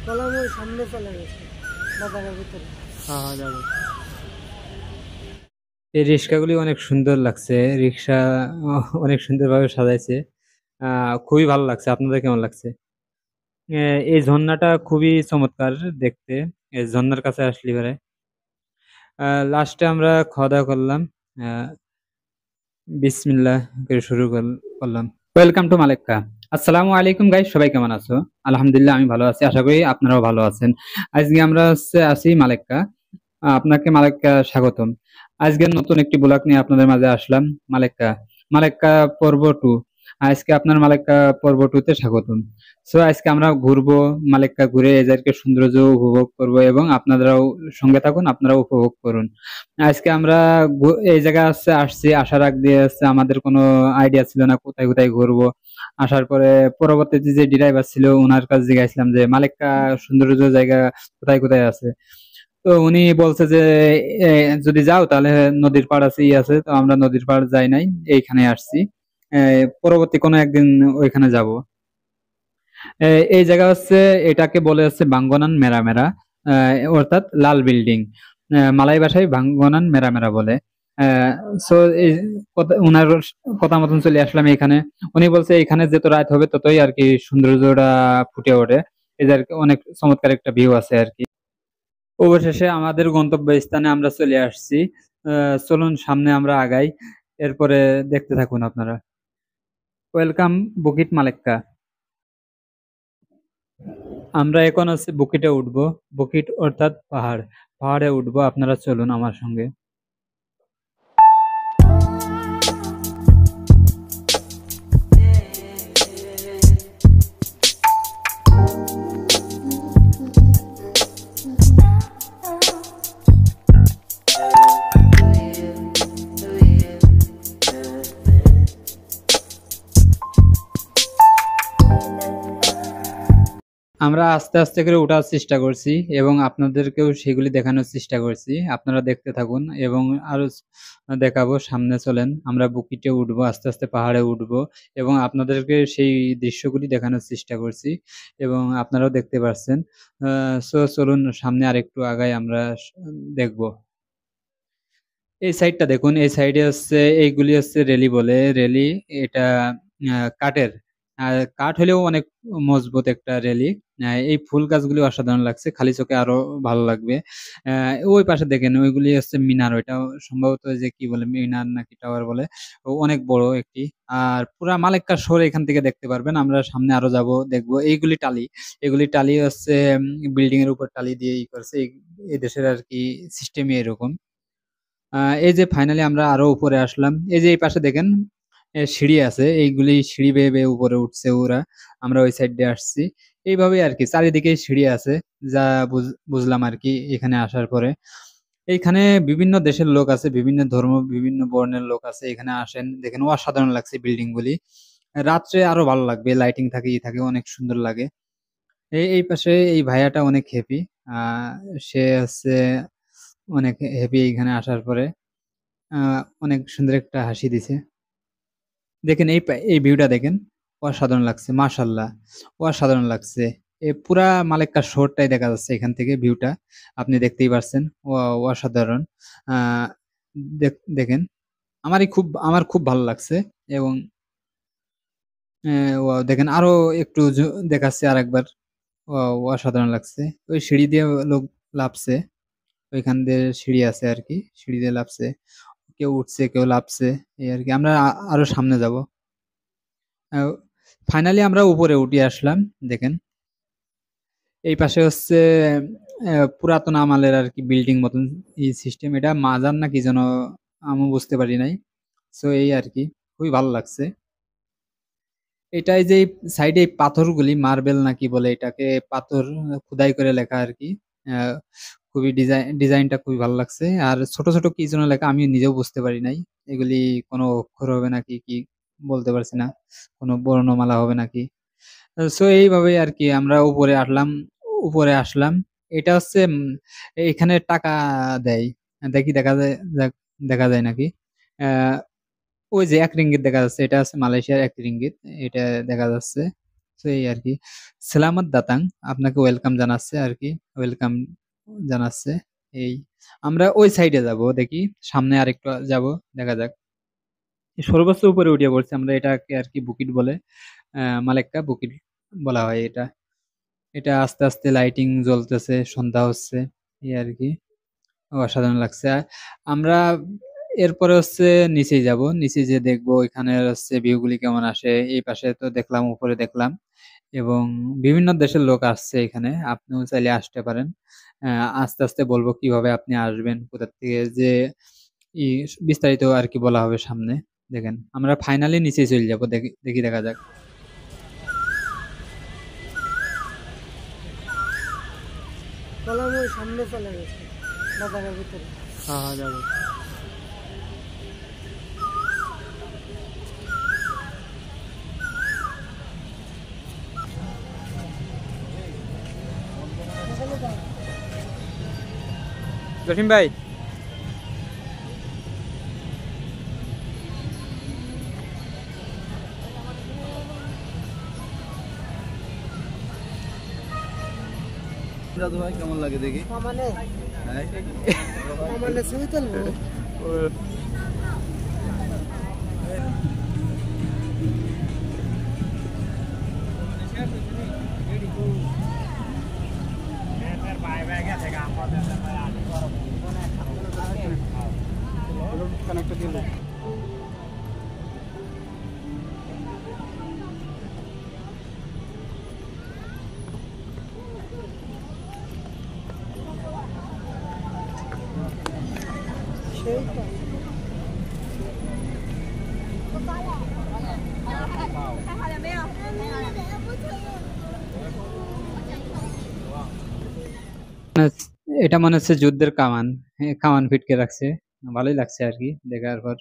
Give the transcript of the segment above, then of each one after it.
Column ওই সামনে চলে গেছে বাজারের ভিতরে। হ্যাঁ হ্যাঁ, যাবো। এই রিক্সাগুলি অনেক সুন্দর লাগছে। রিক্সা অনেক সুন্দরভাবে সাজাইছে। খুবই ভালো লাগছে। আপনাদের কেমন লাগছে? এই ঝর্ণাটা খুবই চমৎকার দেখতে। এই ঝর্ণার কাছে আসলে এবারে লাস্টে আমরা খাওয়া দাওয়া করলাম। আহ বিসমিল্লাহ করে করলাম। Welcome to Malacca. আসসালামু আলাইকুম গাইস, সবাই কেমন আছো? আলহামদুলিল্লাহ, আমি ভালো আছি, আশা করি আপনারাও ভালো আছেন। আজকে আমরা আছি মালেক্কা। আপনাকে মালেক্কা স্বাগতম। আজকের নতুন একটি ব্লগ নিয়ে আপনাদের মাঝে আসলাম। মালেক্কা মালেক্কা পর্ব 2। আজকে আপনার মালেক্কা পর্ব 2 তে স্বাগতম। সো আজকে আমরা ঘুরবো। মালেক্কা ঘুরে এদেরকে সৌন্দর্য উপভোগ করব এবং আপনারাও সঙ্গে থাকুন, আপনারাও উপভোগ করুন। আজকে আমরা এই জায়গায় আসছি, আসার আগ দিয়ে আমাদের কোনো আইডিয়া ছিল না কোথায় কোথায় ঘুরবো। আসার পরে পরবর্তীতে যে ড্রাইভার ছিল ওনার কাছে জিজ্ঞাসলাম যে মালেক্কা সৌন্দর্য জায়গা কোথায় কোথায় আছে। তো উনি বলছে যে এ, যদি যাও তাহলে নদীর পাড় আছে, আছে। তো আমরা নদীর পাড় যাই নাই, এইখানে আসছি। পরবর্তী কোনো একদিন ওইখানে যাব। এই জায়গা এটাকে বলে বাঙ্গনান মেরা মেরা, অর্থাৎ লাল বিল্ডিং। মালাই ভাষায় ভাঙ্গনান মেরা মেরা বলে। সো এই উনার কথা মতন চলে আসলাম এখানে। উনি বলছে এখানে যত রাত হবে ততই আর কি সৌন্দর্যটা ফুটে ওঠে। এই যে আর কি অনেক চমৎকার একটা ভিউ আছে আর কি। অবশেষে আমাদের গন্তব্য স্থানে আমরা চলে আসছি। চলুন সামনে আমরা আগাই, এরপরে দেখতে থাকুন আপনারা। ওয়েলকাম বুকিট মালেক্কা। আমরা এখন বুকিটে উঠবো। বুকিট অর্থাৎ পাহাড়। পাহাড়ে উঠবো, আপনারা চলুন আমার সঙ্গে। আমরা আস্তে আস্তে করে ওঠার চেষ্টা করছি এবং আপনাদেরকেও সেগুলি দেখানোর চেষ্টা করছি। আপনারা দেখতে থাকুন এবং আরো দেখাবো। সামনে চলেন, আমরা বুকিটে উঠবো, আস্তে আস্তে পাহাড়ে উঠবো এবং আপনাদেরকে সেই দৃশ্যগুলি দেখানোর চেষ্টা করছি এবং আপনারাও দেখতে পাচ্ছেন। সো চলুন সামনে আরেকটু আগাই, আমরা দেখবো। এই সাইডটা দেখুন, এই সাইডে এইগুলি রেলি বলে। রেলি এটা কাঠের। কাঠ হলেও অনেক মজবুত একটা রেলি। এই ফুল গাছগুলি অসাধারণ লাগছে, খালি চোখে আরো ভালো লাগবে। ওই পাশে দেখেন ওইগুলি মিনার, ওইটা সম্ভবত ওই যে কি বলে মিনার নাকি টাওয়ার বলে। অনেক বড় একটি। আর পুরা মালেক্কা শহর এখান থেকে দেখতে পারবেন। আমরা সামনে আরো যাব, দেখবো। এইগুলি টালি, এগুলি টালি বিল্ডিং এর উপর টালি দিয়ে ই করছে। এই দেশের আর কি সিস্টেমই এরকম। এই যে ফাইনালি আমরা আরো উপরে আসলাম। এই যে এই পাশে দেখেন সিঁড়ি আছে, এইগুলি সিঁড়ি বেয়ে বেয়ে উপরে উঠছে ওরা। আমরা ওই সাইড দিয়ে আসছি। এইভাবে আর কি চারিদিকে সিঁড়ি আছে, যা বুঝলাম আর কি এখানে আসার পরে। এইখানে বিভিন্ন দেশের লোক আছে, বিভিন্ন ধর্ম, বিভিন্ন বর্ণের লোক আছে, এখানে আসেন। দেখেন অসাধারণ লাগছে বিল্ডিং গুলি। রাত্রে আরো ভালো লাগবে, লাইটিং থাকে ই থাকে, অনেক সুন্দর লাগে। এই পাশে এই ভাইয়াটা অনেক হ্যাপি। আহ সে অনেক হ্যাপি এখানে আসার পরে। অনেক সুন্দর একটা হাসি দিছে। দেখেন এই ভিউটা দেখেন, অসাধারণ লাগছে, মাশাল্লাহ, অসাধারণ লাগছে। পুরা মালেক্কা শহরটাই দেখা যাচ্ছে এখান থেকে, ভিউটা আপনি দেখতেই পারছেন। অসাধারণ। আহ দেখেন, আমার খুব ভালো লাগছে এবং দেখেন আরো একটু দেখাচ্ছে আরেকবার। অসাধারণ লাগছে। ওই সিঁড়ি দিয়ে লোক লাফছে, ওইখান দিয়ে সিঁড়ি আছে আর কি, সিঁড়ি দিয়ে লাফছে। কেউ উঠছে, কেউ লাফছে। এই আর কি, আমরা আরো সামনে যাব। ফাইনালি আমরা উপরে উঠে আসলাম। দেখেন এই পাশে পুরাতন আমলের আর কি বিল্ডিং মতন এই সিস্টেম। এটা মাজার না কি যেন, আমি বুঝতে পারি নাই। সো এই আর কি, খুবই ভালো লাগছে। এটাই যে সাইডে পাথরগুলি মার্বেল নাকি বলে এটাকে, পাথর খোদাই করে লেখা আর কি। আহ, খুবই ডিজাইনটা খুবই ভালো লাগছে। আর ছোট ছোট কি যেন লেখা, আমি নিজেও বুঝতে পারি নাই। এগুলি কোনো অক্ষর হবে নাকি কি বলতে পারছি না, কোনো বর্ণমালা হবে নাকি। সো এইভাবে আর কি আমরা উপরে আসলাম। উপরে আসলাম। এটা এখানে টাকা দেয়। দেখি দেখা যায় নাকি। আহ ওই যে 1 রিঙ্গিত দেখা যাচ্ছে, এটা মালয়েশিয়ার 1 রিঙ্গিত। এটা দেখা যাচ্ছে। তো এই আর কি। সালামাত দাতাং, আপনাকে ওয়েলকাম জানাচ্ছে আর কি, ওয়েলকাম জানাচ্ছে। এই আমরা ওই সাইডে যাব, দেখি সামনে আরেকটু যাব, দেখা যাক। সর্বোচ্চ উপরে উঠে পড়ছি আমরা, এটাকে আর কি বুকিট বলে, মালেক্কা বুকিট বলা হয় এটা। এটা আস্তে আস্তে লাইটিং জ্বলতেছে, সন্ধ্যা হচ্ছে, এই আর কি। অসাধারণ লাগছে। আমরা এরপরে হচ্ছে নিচে যাব, নিচে যে দেখবো এখানে হচ্ছে ভিউ গুলি কেমন আসে। এই পাশে তো দেখলাম, উপরে দেখলাম, এবং বিভিন্ন দেশের লোক আসছে এখানে, আপনিও চাইলে আসতে পারেন। আস্তে আস্তে বলবো কিভাবে আপনি আসবেন, কোথা থেকে যে ই বিস্তারিত আর কি বলা হবে সামনে। দেখেন আমরা ফাইনালি নিচে চলে যাব, দেখি দেখি দেখা যাক। বললাম ওই সামনে চলে গেছে বাজারের ভিতরে। হ্যাঁ যাবো। জসিম ভাই, দাদু ভাই কেমন লাগে দেখি? মানে হ্যাঁ, মানে ছবি তুলবো। সেইটা এটা মনে হচ্ছে যুদ্ধের কামান, হ্যাঁ, কামান ফিটকে রাখছে। ভালোই লাগছে আর কি দেখার পর।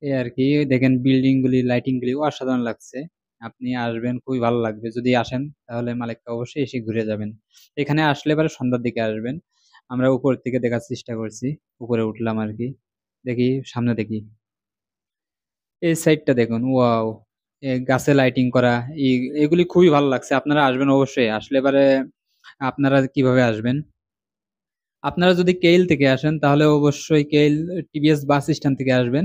এই আর কি, দেখেন বিল্ডিং গুলি, লাইটিং গুলি অসাধারণ লাগছে। আপনি আসবেন, খুবই ভালো লাগবে যদি আসেন, তাহলে মালিককে অবশ্যই এসে ঘুরে যাবেন। এখানে আসলে পরে সন্ধ্যার দিকে আসবেন। আমরা উপর থেকে দেখার চেষ্টা করছি, উপরে উঠলাম আর কি, দেখি সামনে দেখি। এই সাইডটা দেখুন, ওয়াও, গাছে লাইটিং করা, এগুলি খুবই ভালো লাগছে। আপনারা আসবেন অবশ্যই, আসলে পরে আপনারা কিভাবে আসবেন, আপনারা যদি কেইল থেকে আসেন তাহলে অবশ্যই কেইল টিভিএস বাস স্ট্যান্ড থেকে আসবেন।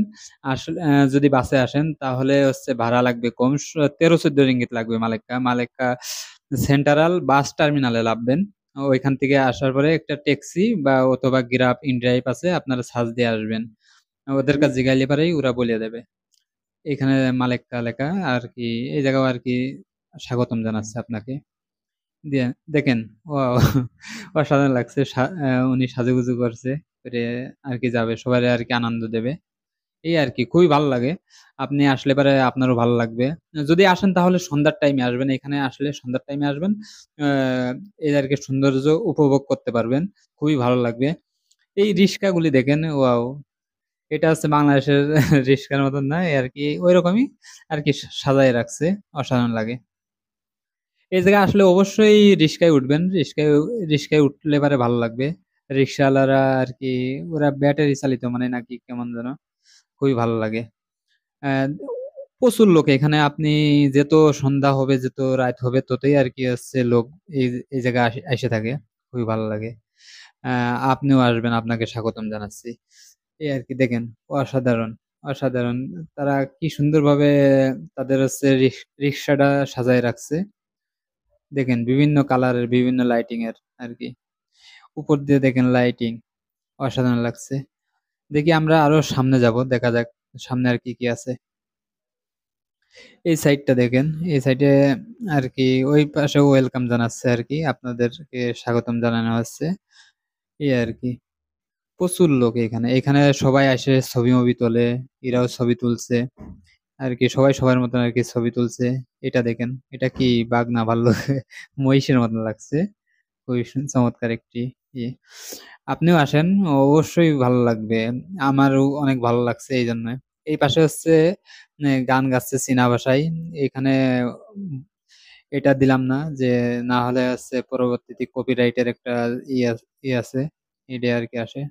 আসলে যদি বাসে আসেন তাহলে হচ্ছে ভাড়া লাগবে কম, 13-14 রিঙ্গিত লাগবে। মালেক্কা মালেক্কা সেন্ট্রাল বাস টার্মিনালে নামবেন। ওইখান থেকে আসার পরে একটা ট্যাক্সি বা অথবা গ্রাব ইনড্রাইভ আছে, আপনারা সার্চ দিয়ে আসবেন। ওদের কাছে জিগাইলে পারেই ওরা বলে দেবে। এখানে মালেক্কা লেখা আর কি, এই জায়গাও আর কি স্বাগতম জানাচ্ছে আপনাকে। দিয়ে দেখেন, ওয়াও, অসাধারণ লাগছে। উনি সাজুগুজু করছে করে আর কি যাবে, সবাই আর কি আনন্দ দেবে। এই আর কি, খুবই ভালো লাগে। আপনি আসলে পরে আপনারও ভালো লাগবে। যদি আসেন তাহলে সন্ধ্যার টাইমে আসবেন, এখানে আসলে সন্ধ্যার টাইমে আসবেন। এই আর কি সৌন্দর্য উপভোগ করতে পারবেন, খুবই ভালো লাগবে। এই রিক্সাগুলি দেখেন, ওয়াও, এটা হচ্ছে বাংলাদেশের রিক্সার মতন না, এই আর কি ওইরকমই আর কি সাজায় রাখছে, অসাধারণ লাগে। এই জায়গায় আসলে অবশ্যই রিক্সায় উঠবেন, রিক্সায় রিক্সায় উঠলে পারে ভালো লাগবে। রিক্সাওয়ালারা আর কি, ওরা ব্যাটারি চালিত মানে নাকি কেমন যেন, খুবই ভালো লাগে। আহ, প্রচুর লোক এখানে, আপনি যত সন্ধ্যা হবে, যত রাত হবে, ততই আর কি হচ্ছে লোক এই এই জায়গায় এসে থাকে, খুবই ভালো লাগে। আপনিও আসবেন, আপনাকে স্বাগতম জানাচ্ছি। এই আর কি দেখেন, অসাধারণ, অসাধারণ। তারা কি সুন্দরভাবে তাদের হচ্ছে রিক্সাটা সাজায় রাখছে। দেখেন বিভিন্ন কালারের, বিভিন্ন লাইটিং এর আর কি, উপর দিয়ে দেখেন লাইটিং, অসাধারণ লাগছে। দেখি আমরা আরো সামনে যাব, দেখা যাক সামনে আর কি কি আছে। এই সাইডটা দেখেন, এই সাইডে আর কি ওই পাশে ওয়েলকাম জানাচ্ছে আর কি, আপনাদেরকে স্বাগতম জানানো হচ্ছে। এই আর কি প্রচুর লোক এখানে, এখানে সবাই আসে ছবি মবি তোলে, এরাও ছবি তুলছে আর কি, সবাই সবার মতন আর কি ছবি তুলছে। এটা দেখেন, এটা কি বাঘ না ভাল্লুক, মহিষের মতন লাগছে। খুবই চমৎকার একটি ইয়ে। আপনিও আসেন, অবশ্যই ভালো লাগবে, আমারও অনেক ভালো লাগছে এই জন্য। এই পাশে হচ্ছে গান গাচ্ছে চীনা ভাষায়। এখানে উম, এটা দিলাম না, যে না হলে হচ্ছে পরবর্তীতে কপিরাইটের একটা ই আছে, এটা আর কি আসে।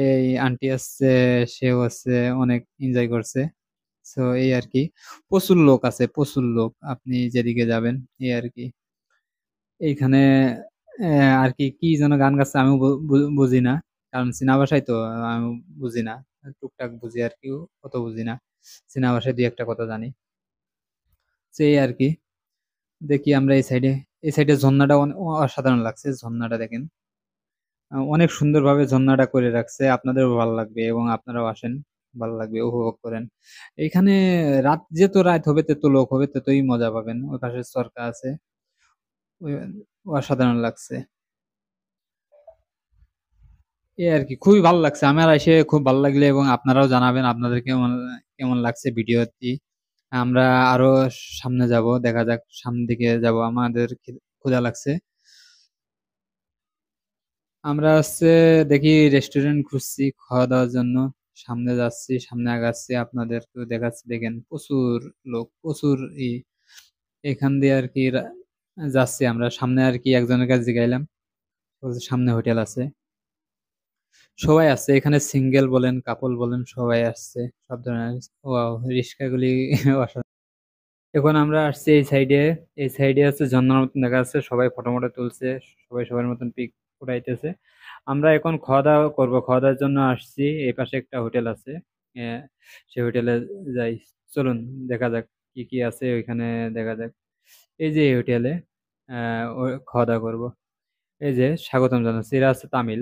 এই আন্টি আসছে, সেও হচ্ছে অনেক এনজয় করছে। সো এই আর কি, প্রচুর লোক আছে, প্রচুর লোক, আপনি যেদিকে যাবেন এই আর কি। এইখানে আর কি কি যেন গান গাচ্ছে, আমি বুঝি না, কারণ চীনা ভাষায় তো আমি বুঝি না, টুকটাক বুঝি আর কি, অত বুঝি না, চীনা ভাষায় দুই একটা কথা জানি। সেই আর কি, দেখি আমরা এই সাইডে, এই সাইডে ঝর্ণাটা অসাধারণ লাগছে, ঝর্ণাটা দেখেন, অনেক সুন্দরভাবে ঝর্ণাটা করে রাখছে, আপনাদেরও ভালো লাগবে এবং আপনারাও আসেন, ভালো লাগবে, উপভোগ করেন। এইখানে রাত, যত রাত হবে তত লোক হবে, ততই মজা পাবেন। ওই পাশে চরকা আছে, ওই- অসাধারণ লাগছে। এই আর কি, খুবই ভালো লাগছে, আমার এসে খুব ভালো লাগলে, এবং আপনারাও জানাবেন আপনাদের কেমন কেমন লাগছে ভিডিওটি। আমরা আরো সামনে যাব, দেখা যাক, সামনের দিকে যাব, আমাদের ক্ষুধা লাগছে। আমরা হচ্ছে দেখি রেস্টুরেন্ট খুঁজছি খাওয়া দাওয়ার জন্য, সামনে যাচ্ছি, সামনে আগাচ্ছি, আপনাদেরকে দেখাচ্ছি, দেখেন প্রচুর লোক, প্রচুর এখান দিয়ে আর কি যাচ্ছি আমরা সামনে আর কি, একজনের কাছে জিগাইলাম, বলছে সামনে হোটেল আছে, সবাই আছে এখানে, সিঙ্গেল বলেন কাপল বলেন সবাই আসছে, সব ধরনের। ওয়াও, রিক্সাগুলি অসাধারণ। এখন আমরা আসছি এই সাইডে, এই সাইডে আছে ঝর্ণার মতন দেখা যাচ্ছে, সবাই ফটো মটো তুলছে, সবাই সবার মতন পিক উঠাইতেছে। আমরা এখন খাওয়া দাওয়া করবো, খাওয়া দাওয়ার জন্য আসছি, এই পাশে একটা হোটেল আছে, আহ, সেই হোটেলে যাই, চলুন দেখা যাক কি কি আছে ওইখানে, দেখা যাক। এই যে এই হোটেলে খাওয়া দাওয়া করবো। এই যে স্বাগতম জানাচ্ছি, এরা আছে তামিল,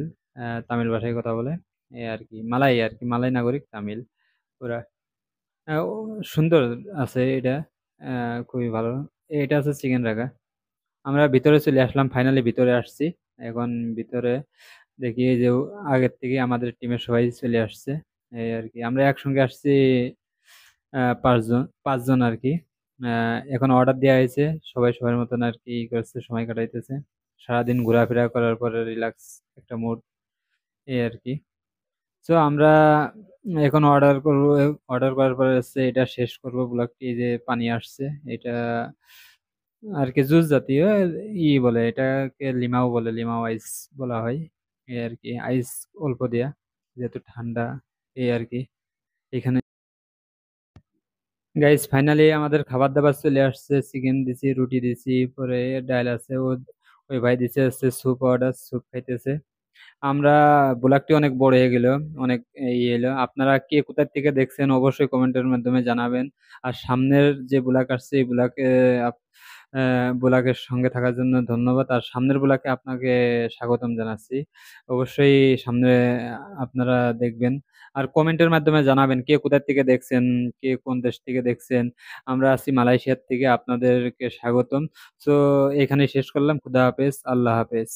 তামিল ভাষায় কথা বলে, এই আর কি মালাই, আর কি মালাই নাগরিক তামিল ওরা। ও সুন্দর আছে এটা, খুবই ভালো। এটা আছে চিকেন রাখা। আমরা ভিতরে চলে আসলাম, ফাইনালি ভিতরে আসছি। এখন ভিতরে দেখি এই যে আগের থেকে আমাদের টিমের সবাই চলে আসছে, এই আর কি আমরা একসঙ্গে আসছি, পাঁচজন আর কি। এখন অর্ডার দেওয়া হয়েছে, সবাই সবার মতন আর কি ই করছে, সময় কাটাইতেছে, সারাদিন ঘোরাফেরা করার পরে রিল্যাক্স একটা মুড, এই আর কি। তো আমরা এখন অর্ডার করব, অর্ডার করার পরে হচ্ছে এটা শেষ করব ব্লগটি। এই যে পানি আসছে, এটা আর কি জুস জাতীয়, বলে এটাকে লিমাও বলে, লিমাও আইস বলা হয়, এই আর কি, আইস অল্প দেয়া, যেহেতু ঠান্ডা, এই আর কি। এখানে গাইস ফাইনালি আমাদের খাবার দাবার চলে আসছে, চিকেন দিছি, রুটি দিছি, পরে ডাল আছে, ওই ভাই দিছে হচ্ছে স্যুপ, অর্ডার স্যুপ খাইতেছে। আমরা ব্লগটি অনেক বড় হয়ে গেল, অনেক এলো, আপনারা কে কোথা থেকে দেখছেন অবশ্যই কমেন্টের মাধ্যমে জানাবেন। আর সামনের যে ব্লগ আসছে এই ব্লগে, ব্লগের সঙ্গে থাকার জন্য ধন্যবাদ, আর সামনের ব্লগে আপনাকে স্বাগতম জানাচ্ছি। অবশ্যই সামনে আপনারা দেখবেন, আর কমেন্টের মাধ্যমে জানাবেন কে কোথা থেকে দেখছেন, কে কোন দেশ থেকে দেখছেন। আমরা আছি মালয়েশিয়ার থেকে, আপনাদেরকে স্বাগতম। তো এখানে শেষ করলাম, খুদা হাফেজ, আল্লাহ হাফেজ।